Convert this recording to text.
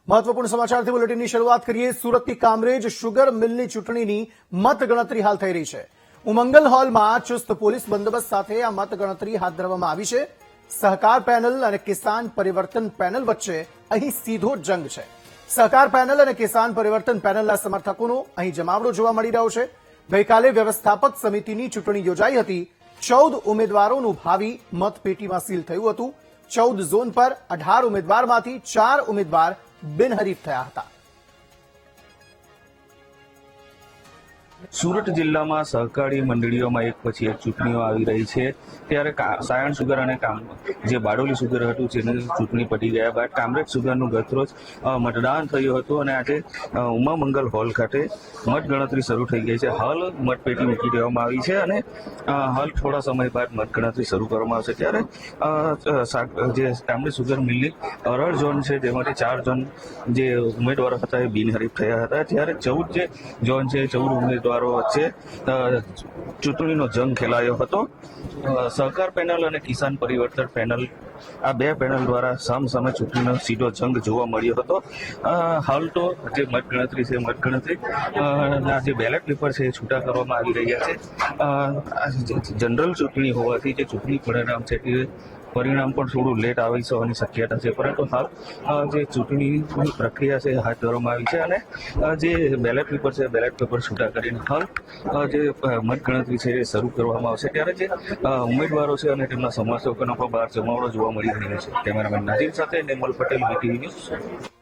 મહત્વપૂર્ણ સમાચારથી બુલેટિનની શરૂઆત કરીએ। સુરતની કામરેજ શુગર મિલની ચૂંટણીની મતગણતરી હાલ થઈ રહી છે। ઉમંગલ હોલમાં ચુસ્ત પોલીસ બંદોબસ્ત સાથે આ મતગણતરી હાથ ધરવામાં આવી છે। સહકાર પેનલ અને કિસાન પરિવર્તન પેનલ વચ્ચે અહીં સીધો જંગ છે। સહકાર પેનલ અને કિસાન પરિવર્તન પેનલના સમર્થકોનો અહીં જમાવડો જોવા મળી રહ્યો છે। ગઈકાલે વ્યવસ્થાપક સમિતિની ચૂંટણી યોજાઈ હતી। 14 ઉમેદવારોનું ભાવિ મતપેટીમાં સીલ થયું હતું। 14 ઝોન પર 18 ઉમેદવારમાંથી 4 ઉમેદવાર બિનહરીફ થયા હતા। સુરત જિલ્લામાં સહકારી મંડળીઓમાં એક પછી એક ચૂંટણીઓ આવી રહી છે। ત્યારે સાયણ સુગર અને જે બારડોલી સુગર હતું જેની ચૂંટણી પતી ગયા બાદ કામરેજ સુગરનું ગતરોજ મતદાન થયું હતું અને આજે ઉમા મંગલ હોલ ખાતે મતગણતરી શરૂ થઈ ગઈ છે। હાલ મતપેટી મૂકી દેવામાં આવી છે અને હાલ થોડા સમય બાદ મતગણતરી શરૂ કરવામાં આવશે। ત્યારે જે કામરેજ સુગર મિલની અરળ ઝોન છે જેમાંથી 4 ઝોન જે ઉમેદવારો હતા એ બિનહરીફ થયા હતા। ત્યારે 14 જે ઝોન છે 14 ઉમેદવારો વચ્ચે ચૂંટણીનો જંગ ખેલાયો હતો। સહકાર પેનલ અને કિસાન પરિવર્તન પેનલ આ બે પેનલ દ્વારા સામસામે ચૂંટણીનો સીધો જંગ જોવા મળ્યો હતો। હાલ તો જે મતગણતરી છે મતગણતરી ના જે બેલેટ પેપર છે એ છૂટા કરવામાં આવી રહ્યા છે। જનરલ ચૂંટણી હોવાથી જે ચૂંટણી પરિણામ છે એ પરિણામ પણ થોડું લેટ આવી જવાની શક્યતા છે, પરંતુ હાલ જે ચૂંટણીની પ્રક્રિયા છે હાથ ધરવામાં આવી છે અને જે બેલેટ પેપર છે બેલેટ પેપર છૂટા કરીને હાલ જે મતગણતરી છે એ શરૂ કરવામાં આવશે। ત્યારે જે ઉમેદવારો છે અને તેમના સમર્થકોનો પણ બહાર જમાવડો જોવા મળી રહ્યો છે। કેમેરામેન નાજીર સાથે નિર્મલ પટેલ, વીટીવી ન્યૂઝ।